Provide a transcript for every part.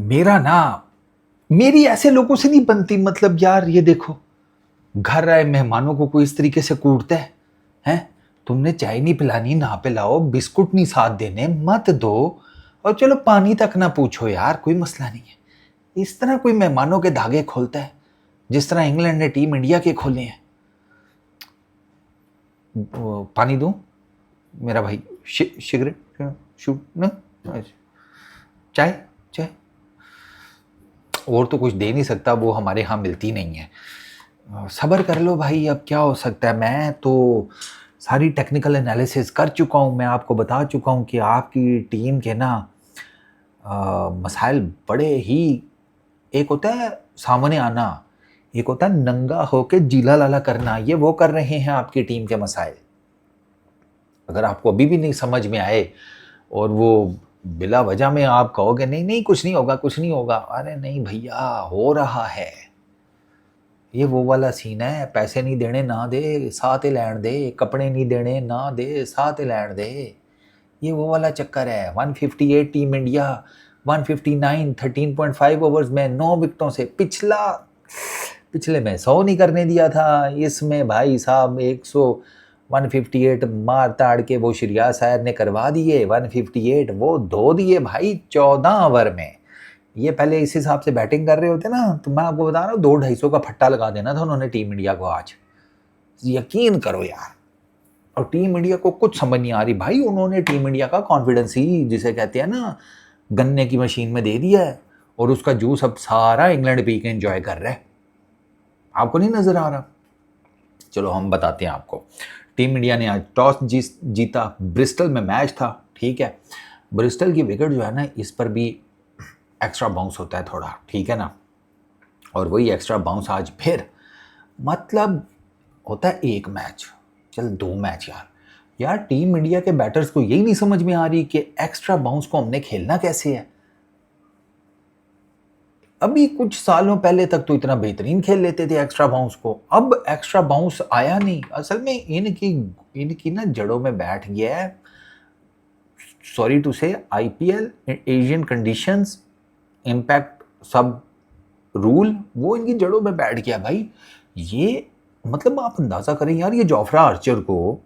मेरा ना मेरी ऐसे लोगों से नहीं बनती। मतलब यार ये देखो, घर आए मेहमानों को कोई इस तरीके से कूटता है। हैं? तुमने चाय नहीं पिलानी, ना पिलाओ, बिस्कुट नहीं साथ देने, मत दो। और चलो पानी तक ना पूछो यार, कोई मसला नहीं है। इस तरह कोई मेहमानों के धागे खोलता है जिस तरह इंग्लैंड ने टीम इंडिया के खोले हैं। पानी दूं मेरा भाई? सिगरेट शूट ना? चाय? चाय और तो कुछ दे नहीं सकता, वो हमारे यहाँ मिलती नहीं है। सब्र कर लो भाई, अब क्या हो सकता है। मैं तो सारी टेक्निकल एनालिसिस कर चुका हूँ, मैं आपको बता चुका हूँ कि आपकी टीम के ना मसाइल बड़े ही, एक होता है सामने आना, एक होता है नंगा होके जीला लाला करना। ये वो कर रहे हैं आपकी टीम के मसाइल। अगर आपको अभी भी नहीं समझ में आए और वो बिला वजह में आप कहोगे नहीं नहीं कुछ नहीं होगा कुछ नहीं होगा, अरे नहीं भैया हो रहा है। ये वो वाला सीन है, पैसे नहीं देने ना दे साथ लैंड दे, कपड़े नहीं देने ना दे साथ लैंड दे। ये वो वाला चक्कर है। 158 टीम इंडिया, 159 13.5 ओवर्स में 9 विकेटों से। पिछले में 100 नहीं करने दिया था, इसमें भाई साहब 158 मार ताड़ के वो श्रेयस अय्यर ने करवा दिए। 158 वो धो दिए भाई 14 ओवर में। ये पहले इस हिसाब से बैटिंग कर रहे होते ना, तो मैं आपको बता रहा हूँ 200-250 का फट्टा लगा देना था उन्होंने टीम इंडिया को आज। यकीन करो यार। और टीम इंडिया को कुछ समझ नहीं आ रही भाई, उन्होंने टीम इंडिया का कॉन्फिडेंस ही जिसे कहते हैं ना गन्ने की मशीन में दे दिया है, और उसका जूस अब सारा इंग्लैंड पी के एंजॉय कर रहा है। आपको नहीं नजर आ रहा? चलो हम बताते हैं आपको। टीम इंडिया ने आज टॉस जीता, ब्रिस्टल में मैच था, ठीक है। ब्रिस्टल की विकेट जो है ना, इस पर भी एक्स्ट्रा बाउंस होता है थोड़ा, ठीक है ना। और वही एक्स्ट्रा बाउंस आज फिर, मतलब होता है एक मैच, चल 2 मैच यार। यार टीम इंडिया के बैटर्स को यही नहीं समझ में आ रही कि एक्स्ट्रा बाउंस को हमने खेलना कैसे है। अभी कुछ सालों पहले तक तो इतना बेहतरीन खेल लेते थे एक्स्ट्रा बाउंस को, अब एक्स्ट्रा बाउंस आया नहीं। असल में इनकी ना जड़ों में बैठ गया है, सॉरी टू से, आईपीएल, एशियन कंडीशंस, इम्पैक्ट सब रूल, वो इनकी जड़ों में बैठ गया भाई। ये मतलब आप अंदाज़ा करें यार, ये जोफ्रा आर्चर को,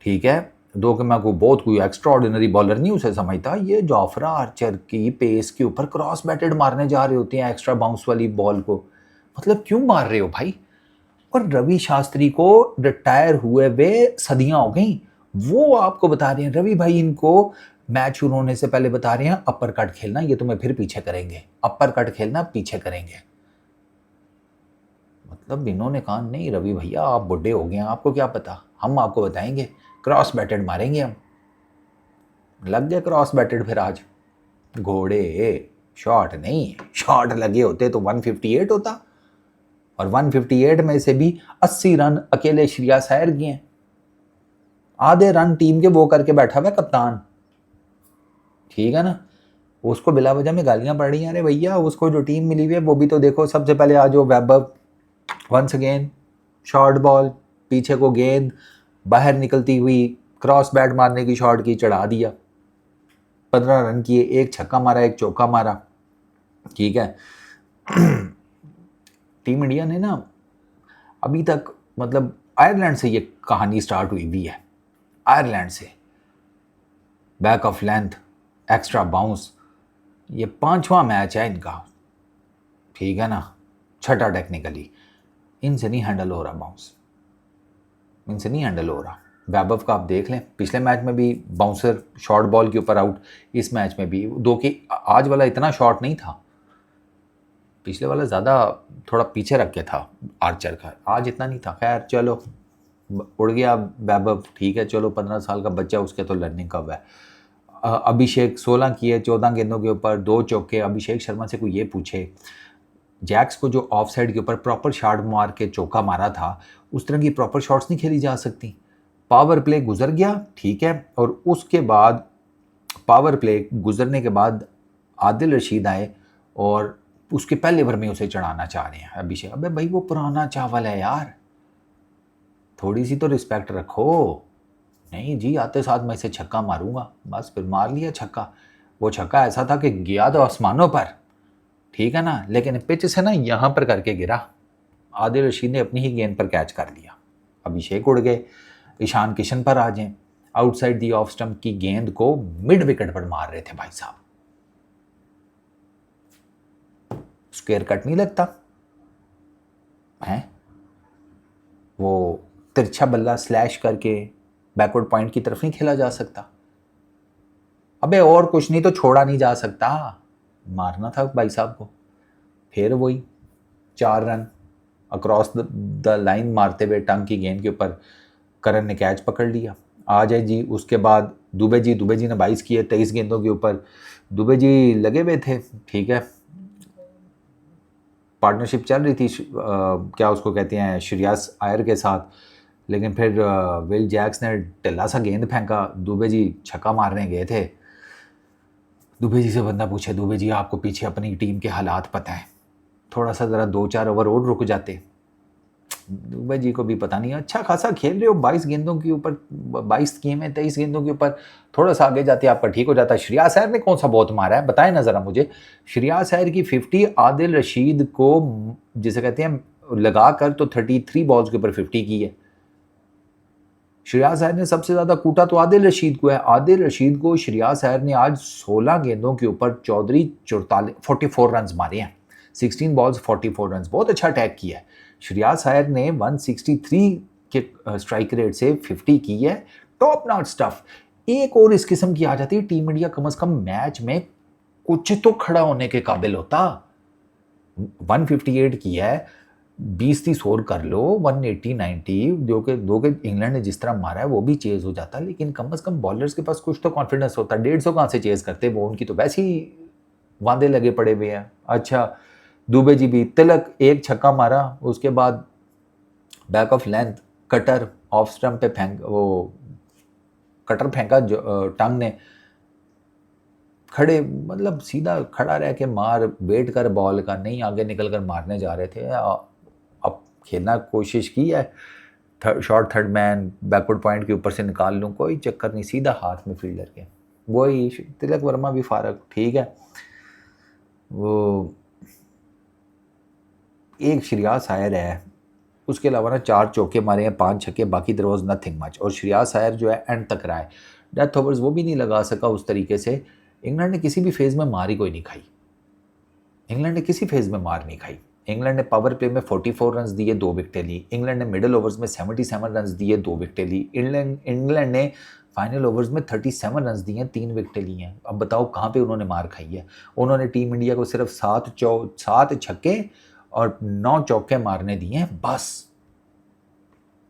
ठीक है, दो कि मैं को बहुत कोई एक्स्ट्रा ऑर्डिनरी बॉलर नहीं उसे समझता, ये जोफ्रा आर्चर की पेस के ऊपर क्रॉस बैटेड मारने जा रहे होते हैं एक्स्ट्रा बाउंस वाली बॉल को। मतलब क्यों मार रहे हो भाई? और रवि शास्त्री को रिटायर हुए वे सदियां हो गई, वो आपको बता रहे हैं, रवि भाई इनको मैच शुरू होने से पहले बता रहे हैं अपर कट खेलना, ये तुम्हें फिर पीछे करेंगे, अपर कट खेलना पीछे करेंगे। मतलब इन्होंने कहा नहीं रवि भैया आप बुढ़े हो गए हैं, आपको क्या पता, हम आपको बताएंगे, क्रॉस बैटेड मारेंगे हम। लग गए क्रॉस बैटेड फिर आज घोड़े। शॉट नहीं, शॉट लगे होते तो 158 होता, और 158 में से भी 80 रन अकेले श्रेयस अय्यर किए हैं। आधे रन टीम के वो करके बैठा हुआ कप्तान, ठीक है ना। उसको बिला वजह में गालियां पड़ रही हैं, अरे भैया उसको जो टीम मिली हुई है वो भी तो देखो। सबसे पहले आज वो वैभव, वंस अगेन शॉर्ट बॉल, पीछे को गेंद बाहर निकलती हुई क्रॉस बैट मारने की शॉट की, चढ़ा दिया, 15 रन किए, एक छक्का मारा एक चौका मारा, ठीक है। टीम इंडिया ने ना अभी तक, मतलब आयरलैंड से ये कहानी स्टार्ट हुई भी है, आयरलैंड से, back of length, extra bounce, ये 5वां मैच है इनका, ठीक है ना, 6ठा टेक्निकली। इनसे नहीं हैंडल हो रहा बाउंस, इनसे नहीं हैंडल हो रहा। वैभव का आप देख लें, पिछले मैच में भी बाउंसर शॉर्ट बॉल के ऊपर आउट, इस मैच में भी दो कि आज वाला इतना शॉर्ट नहीं था, पिछले वाला ज़्यादा थोड़ा पीछे रख के था आर्चर का, आज इतना नहीं था। खैर चलो उड़ गया वैभव, ठीक है, चलो 15 साल का बच्चा, उसके तो लर्निंग कब है। अभिषेक 16 किए 14 गेंदों के ऊपर 2 चौके। अभिषेक शर्मा से कोई ये पूछे, जैक्स को जो ऑफ साइड के ऊपर प्रॉपर शॉट मार के चौका मारा था, उस तरह की प्रॉपर शॉट्स नहीं खेली जा सकती। पावर प्ले गुजर गया, ठीक है, और उसके बाद पावर प्ले गुजरने के बाद आदिल रशीद आए और उसके पहले ओवर में उसे चढ़ाना चाह रहे हैं अभिषेक। अबे भाई वो पुराना चावल है यार, थोड़ी सी तो रिस्पेक्ट रखो। नहीं जी आते साथ मैं इसे छक्का मारूंगा, बस फिर मार लिया छक्का। वो छक्का ऐसा था कि गया तो आसमानों पर, ठीक है ना, लेकिन पिच से ना यहाँ पर करके गिरा, आदिल रशीद ने अपनी ही गेंद पर कैच कर लिया। अभिषेक उड़ गए, ईशान किशन पर आ जाए, आउटसाइड दी ऑफ स्टंप की गेंद को मिड विकेट पर मार रहे थे भाई साहब। स्क्वायर कट नहीं लगता है, वो तिरछा बल्ला स्लैश करके बैकवर्ड पॉइंट की तरफ नहीं खेला जा सकता। अबे और कुछ नहीं तो छोड़ा नहीं जा सकता, मारना था भाई साहब को। फिर वही 4 रन अक्रॉस द लाइन मारते हुए टंग की गेंद के ऊपर करण ने कैच पकड़ लिया। आ जाए जी उसके बाद दुबे जी ने 22 किए 23 गेंदों के ऊपर। दुबे जी लगे हुए थे, ठीक है, पार्टनरशिप चल रही थी क्या उसको कहते हैं श्रेयस अय्यर के साथ, लेकिन फिर विल जैक्स ने टिल्ला सा गेंद फेंका, दुबे जी छक्का मारने गए थे। दुबे जी से बंदा पूछे, दुबे जी आपको पीछे अपनी टीम के हालात पता है, थोड़ा सा ज़रा 2-4 ओवर और रुक जाते। दुबे जी को भी पता नहीं, अच्छा खासा खेल रहे हो, 22 गेंदों के ऊपर 22 किए में 23 गेंदों के ऊपर, थोड़ा सा आगे जाते आपका ठीक हो जाता। श्रेयस अय्यर ने कौन सा बहुत मारा है बताएं ना ज़रा मुझे। श्रेयस अय्यर की 50 आदिल रशीद को जिसे कहते हैं लगा कर तो 33 बॉल्स के ऊपर 50 की है। श्रेयस अय्यर ने सबसे ज़्यादा कूटा तो आदिल रशीद को है। आदिल रशीद को श्रेयस अय्यर ने आज 16 गेंदों के ऊपर 44 रन मारे हैं, 16 बॉल्स 44 रन, बहुत अच्छा अटैक किया है। श्रेयस अय्यर ने 163 के स्ट्राइक रेट से 50 की है, टॉप नॉच स्टफ। एक और इस किस्म की आ जाती है, टीम इंडिया कम से कम मैच में कुछ तो खड़ा होने के काबिल होता। 158 की है, 20-30 और कर लो, 180-90 जो कि इंग्लैंड ने जिस तरह मारा है वो भी चेज हो जाता, लेकिन कम से कम बॉलर्स के पास कुछ तो कॉन्फिडेंस होता। 150 कहाँ से चेज करते वो, उनकी तो वैसे ही वादे लगे पड़े हुए हैं। अच्छा दुबे जी भी तिलक एक छक्का मारा, उसके बाद back of length cutter off stump पे फेंक, वो कटर फेंका टंग ने, खड़े मतलब सीधा खड़ा रह के मार, वेट कर बॉल का, नहीं आगे निकल कर मारने जा रहे थे। अब खेलना कोशिश की है, short third man backward point के ऊपर से निकाल लूँ, कोई चक्कर नहीं, सीधा हाथ में फील्डर के। वही तिलक वर्मा भी फारक, ठीक है। वो एक श्रेयस अय्यर है, उसके अलावा ना 4 चौके मारे हैं, 5 छक्के, बाकी देयर वाज नथिंग मच। और श्रेयस अय्यर जो है एंड तक रहा है, डेथ ओवर्स वो भी नहीं लगा सका उस तरीके से। इंग्लैंड ने किसी भी फेज़ में मार ही कोई नहीं खाई, इंग्लैंड ने किसी फेज़ में मार नहीं खाई। इंग्लैंड ने पावर प्ले में 44 रन दिए, 2 विकेटें ली। इंग्लैंड ने मिडल ओवर्स में 77 रन दिए, 2 विकेटें ली। इंग्लैंड ने फाइनल ओवर्स में 37 रन दिए, 3 विकेटें ली हैं। अब बताओ कहाँ पे उन्होंने मार खाई है। उन्होंने टीम इंडिया को सिर्फ 7 छक्के और 9 चौके मारने दिए हैं बस,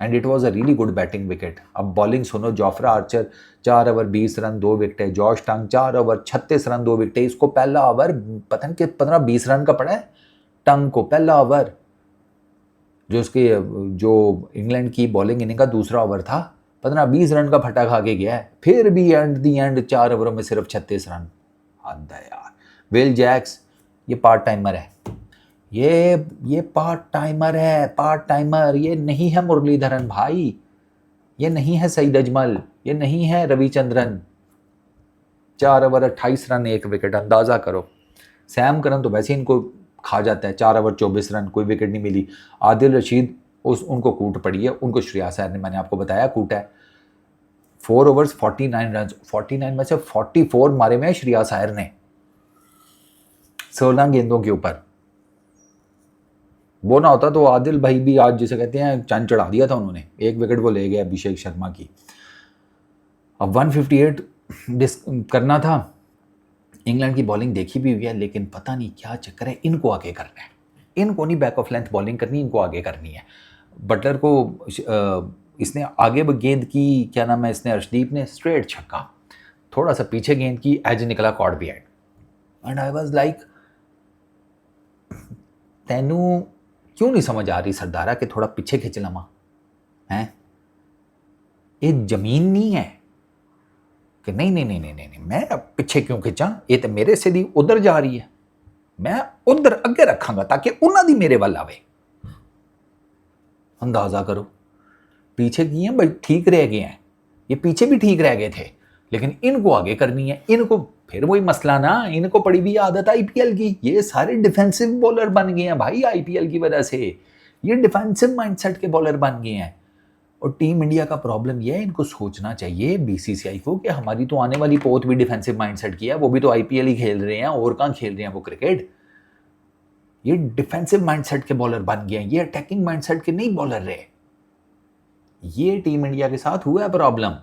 and it was a really good batting wicket. अब बॉलिंग सुनो, जोफ्रा आर्चर 4 ओवर 20 रन 2 विकेटें, जॉश टंग 4 ओवर 36 रन 2 विकेटें। इसको पहला ओवर पता नहीं कि 15-20 रन का पड़ा है टंग को, पहला ओवर जो इंग्लैंड की बॉलिंग इनिंग का दूसरा ओवर था, 15-20 रन का फटा खा के गया है, फिर भी एंड 4 ओवरों में सिर्फ 36 रन। हद है यार। विल जैक्स ये पार्ट टाइमर है, ये पार्ट टाइमर है, पार्ट टाइमर। ये नहीं है मुरलीधरन भाई, ये नहीं है सईद अजमल, ये नहीं है रविचंद्रन। 4 ओवर 28 रन 1 विकेट, अंदाज़ा करो। सैम करन तो वैसे ही इनको खा जाता है, 4 ओवर 24 रन, कोई विकेट नहीं मिली। आदिल रशीद उनको कूट पड़ी है, उनको श्रेयस अय्यर ने, मैंने आपको बताया, कूटा है। 4 ओवर्स 49 रन, 49 में से 44 मारे में श्रेयस अय्यर ने 16 गेंदों के ऊपर। वो ना होता तो आदिल भाई भी आज जिसे कहते हैं चंद चढ़ा दिया था उन्होंने। 1 विकेट वो ले गए अभिषेक शर्मा की। अब 158 करना था। इंग्लैंड की बॉलिंग देखी भी हुई है, लेकिन पता नहीं क्या चक्कर है, इनको आगे करना है। इनको नहीं बैक ऑफ लेंथ बॉलिंग करनी, इनको आगे करनी है। बटलर को इसने आगे गेंद की, क्या नाम है, इसने अर्शदीप ने स्ट्रेट छक्का, थोड़ा सा पीछे गेंद की, एज निकला caught behind, and I was like, तेनू क्यों नहीं समझ आ रही सरदारा कि थोड़ा पीछे खिंच लमा है। ये जमीन नहीं है कि नहीं, मैं पीछे क्यों खिंचा, ये तो मेरे से दी उधर जा रही है, मैं उधर अगे रखांगा ताकि उन्हों दी मेरे वाल आवे। अंदाजा करो, पीछे किए हैं भाई, ठीक रह गए हैं, ये पीछे भी ठीक रह गए थे, लेकिन इनको आगे करनी है। इनको फिर वही मसला ना, इनको पड़ी भी आदत आईपीएल की, ये सारे डिफेंसिव बॉलर बन गए हैं भाई आईपीएल की वजह से, ये डिफेंसिव माइंडसेट के बॉलर बन गए हैं। और टीम इंडिया का प्रॉब्लम ये है, इनको सोचना चाहिए बीसीसीआई को कि हमारी तो आने वाली पोत भी डिफेंसिव माइंडसेट की है, वो भी तो आईपीएल ही खेल रहे हैं, और कहाँ खेल रहे हैं वो क्रिकेट। ये डिफेंसिव माइंडसेट के बॉलर बन गए हैं, ये अटैकिंग माइंडसेट के नहीं बॉलर रहे। ये टीम इंडिया के साथ हुआ है प्रॉब्लम।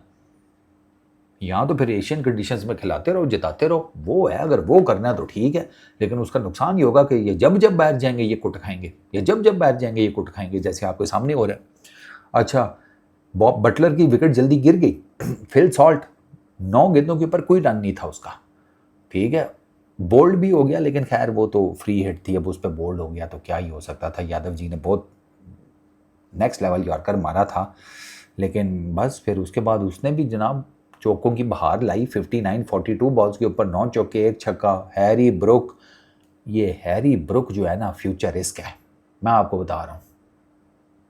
यहाँ तो फिर एशियन कंडीशंस में खिलाते रहो, जिताते रहो, वो है, अगर वो करना है तो ठीक है, लेकिन उसका नुकसान ये होगा कि ये जब जब बाहर जाएंगे ये कुट खाएंगे, ये जब जब बाहर जाएंगे ये कुट खाएंगे, जैसे आपके सामने हो रहा है। अच्छा, बॉब बटलर की विकेट जल्दी गिर गई, फिल सॉल्ट 9 गेंदों के ऊपर कोई रन नहीं था उसका, ठीक है, बोल्ड भी हो गया, लेकिन खैर वो तो फ्री हिट थी, अब उस पर बोल्ड हो गया तो क्या ही हो सकता था। यादव जी ने बहुत नेक्स्ट लेवल यॉर्कर मारा था, लेकिन बस फिर उसके बाद उसने भी जनाब चौकों की बहार लाई। 59 42 बॉल्स के ऊपर 9 चौके 1 छक्का। हैरी ब्रुक, ये हैरी ब्रुक जो है ना फ्यूचर रिस्क है, मैं आपको बता रहा हूँ।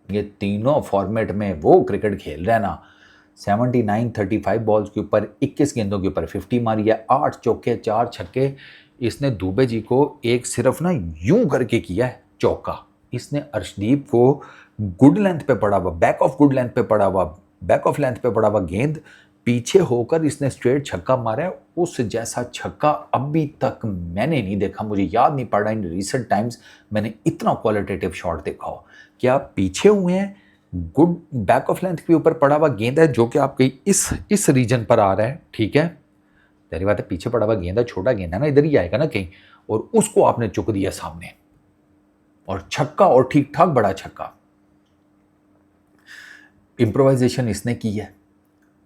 ये तीनों फॉर्मेट में वो क्रिकेट खेल रहा है ना, 79 35 बॉल्स के ऊपर 21 गेंदों के ऊपर 50 मारी है, 8 चौके 4 छक्के। इसने दुबे जी को एक सिर्फ ना यूं करके किया है चौका, इसने अर्शदीप को गुड लेंथ पे पड़ा हुआ, बैक ऑफ गुड लेंथ पे पड़ा हुआ, बैक ऑफ लेंथ पे पड़ा हुआ गेंद पीछे होकर इसने स्ट्रेट छक्का मारा है। उस जैसा छक्का अभी तक मैंने नहीं देखा, मुझे याद नहीं पड़ रहा इन रिसेंट टाइम्स मैंने इतना क्वालिटेटिव शॉट देखा हो। क्या पीछे हुए हैं, गुड बैक ऑफ लेंथ के ऊपर पड़ा हुआ गेंद है जो कि आपके इस रीजन पर आ रहा है, ठीक है, तेरी बात है, पीछे पड़ा हुआ गेंद है, छोटा गेंद है ना, इधर ही आएगा ना कहीं, और उसको आपने चुक दिया सामने, और छक्का, और ठीक ठाक बड़ा छक्का। इम्प्रोवाइजेशन इसने की है,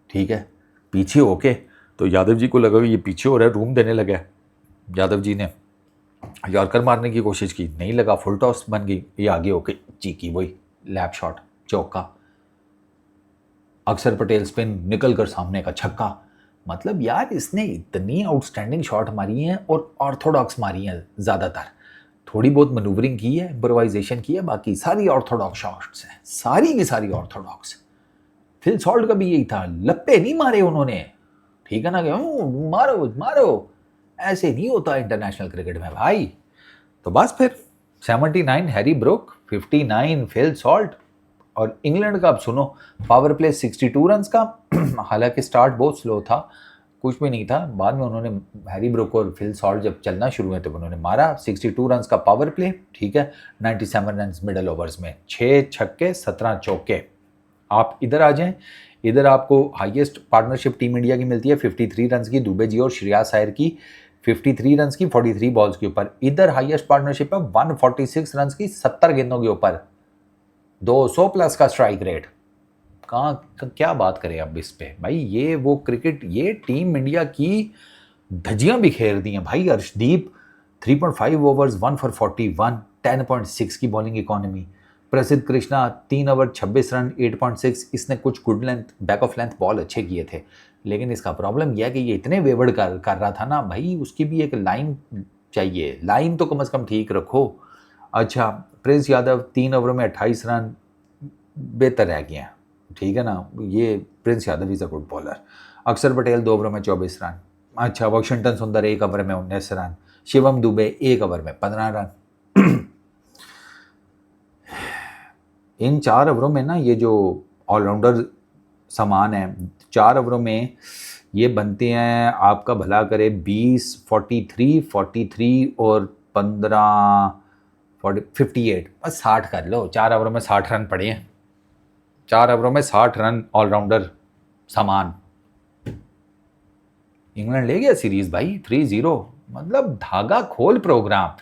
ठीक है, पीछे होके, तो यादव जी को लगा कि ये पीछे हो रहा है, रूम देने लगा। यादव जी ने यॉर्कर मारने की कोशिश की, नहीं लगा, फुल टॉस बन गई, ये आगे होके चीकी, वही लैप शॉट चौका। अक्षर पटेल स्पिन, निकल कर सामने का छक्का। मतलब यार इसने इतनी आउटस्टैंडिंग शॉट मारी हैं और ऑर्थोडॉक्स मारी हैं ज़्यादातर, थोड़ी बहुत मनूवरिंग की है, इम्प्रोवाइजेशन की है, बाकी सारी ऑर्थोडॉक्स शॉट्स हैं, सारी की सारी ऑर्थोडॉक्स। फिल सॉल्ट का भी यही था, लप्पे नहीं मारे उन्होंने, ठीक है ना, कि मारो मारो, ऐसे नहीं होता इंटरनेशनल क्रिकेट में भाई। तो बस फिर 79 हैरी ब्रुक, 59 फिल सॉल्ट, और इंग्लैंड का अब सुनो, पावर प्ले 62 रन का, हालांकि स्टार्ट बहुत स्लो था, कुछ भी नहीं था, बाद में उन्होंने हैरी ब्रुक और फिल सॉल्ट जब चलना शुरू हुए तो उन्होंने मारा 62 रन का पावर प्ले, ठीक है, 97 रन मिडल ओवर्स में, 6 छक्के 17 चौके। आप इधर आ जाएं, इधर आपको हाईएस्ट पार्टनरशिप टीम इंडिया की मिलती है 53 रन की, दुबे जी और श्रेयस अय्यर की 53 रन की 43 बॉल्स के ऊपर। इधर हाईएस्ट पार्टनरशिप है 146 रन की 70 गेंदों के ऊपर, 200 प्लस का स्ट्राइक रेट। कहाँ क्या बात करें अब इस पे भाई, ये वो क्रिकेट, ये टीम इंडिया की धज्जियां बिखेर दी हैं भाई। अर्शदीप 3.5 ओवर्स 1 for 41, 10.6 की बॉलिंग इकोनॉमी। प्रसिद्ध कृष्णा 3 ओवर 26 रन 8.6, इसने कुछ good length back of length ball अच्छे किए थे, लेकिन इसका प्रॉब्लम यह है कि ये इतने वेवर्ड कर रहा था ना भाई, उसकी भी एक लाइन चाहिए, लाइन तो कम से कम ठीक रखो। अच्छा, प्रिंस यादव 3 ओवर में 28 रन, बेहतर रह गए हैं, ठीक है ना, ये Prince Yadav is a good bowler. अक्षर पटेल 2 ओवर में 24 रन। अच्छा, वाशिंगटन सुंदर 1 ओवर में 19 रन। शिवम दुबे 1 ओवर में 15 रन। इन 4 ओवरों में ना ये जो ऑलराउंडर सामान है, 4 ओवरों में ये बनते हैं, आपका भला करे, 20 43 43 और 15 58, बस 60 कर लो, 4 ओवरों में 60 रन पड़े हैं, 4 ओवरों में 60 रन ऑलराउंडर सामान। इंग्लैंड ले गया सीरीज भाई 3-0, मतलब धागा खोल प्रोग्राम।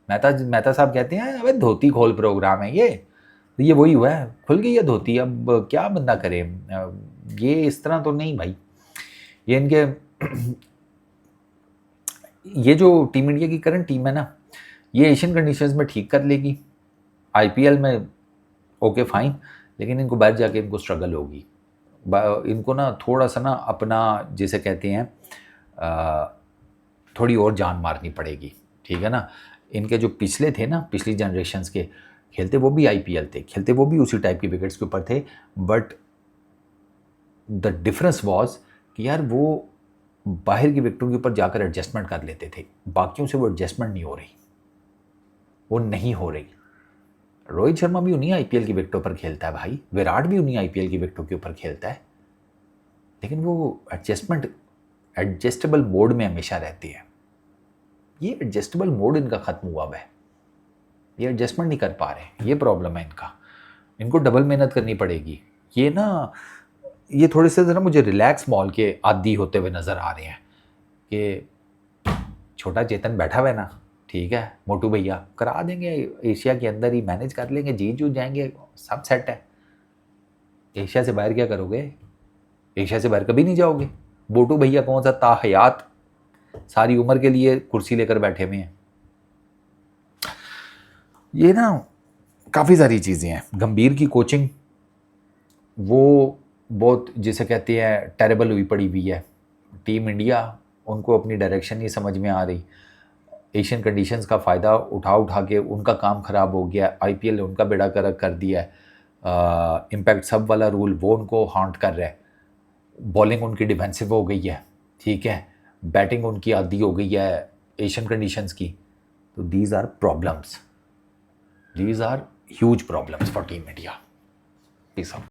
मेहता साहब कहते हैं अबे धोती खोल प्रोग्राम है ये, तो ये वही हुआ है, खुल गई है धोती, अब क्या बंदा करे, ये इस तरह तो नहीं भाई, ये इनके ये जो टीम इंडिया की करंट टीम है ना, ये एशियन कंडीशंस में ठीक कर लेगी, आईपीएल में ओके फाइन, लेकिन इनको बाहर जाके इनको स्ट्रगल होगी, इनको ना थोड़ा सा ना अपना जैसे कहते हैं थोड़ी और जान मारनी पड़ेगी, ठीक है ना। इनके जो पिछले थे ना, पिछली जनरेशन्स के खेलते वो भी आईपीएल थे, खेलते वो भी उसी टाइप की विकेट्स के ऊपर थे, बट द डिफरेंस वाज कि यार वो बाहर की विकेटों के ऊपर जाकर एडजस्टमेंट कर लेते थे, बाकियों से वो एडजस्टमेंट नहीं हो रही, वो नहीं हो रही। रोहित शर्मा भी उन्हीं आईपीएल की विकेटों पर खेलता है भाई, विराट भी उन्हीं आईपीएल की विकेटों के ऊपर खेलता है, लेकिन वो एडजस्टेबल मोड में हमेशा रहती है। ये एडजस्टेबल मोड इनका ख़त्म हुआ है, ये एडजस्टमेंट नहीं कर पा रहे, ये प्रॉब्लम है इनका। इनको डबल मेहनत करनी पड़ेगी। ये ना, ये थोड़े से ज़रा मुझे रिलैक्स मॉल के आदी होते हुए नज़र आ रहे हैं कि छोटा चेतन बैठा हुआ है ना, ठीक है मोटू भैया करा देंगे, एशिया के अंदर ही मैनेज कर लेंगे, जीत जूत जाएंगे, सब सेट है। एशिया से बाहर क्या करोगे? एशिया से बाहर कभी नहीं जाओगे। मोटू भैया कौन सा ताहयात सारी उम्र के लिए कुर्सी लेकर बैठे हुए हैं। ये ना काफ़ी सारी चीज़ें हैं। गंभीर की कोचिंग वो बहुत जिसे कहते हैं टेरेबल हुई पड़ी हुई है। टीम इंडिया, उनको अपनी डायरेक्शन नहीं समझ में आ रही। एशियन कंडीशंस का फ़ायदा उठा के उनका काम ख़राब हो गया। आईपीएल ने उनका बेड़ा गर्क कर दिया है। इम्पैक्ट सब वाला रूल वो उनको हॉन्ट कर रहा है। बॉलिंग उनकी डिफेंसिव हो गई है, ठीक है, बैटिंग उनकी आदी हो गई है एशियन कंडीशंस की। तो these are problems, these are huge problems for team India. Peace out.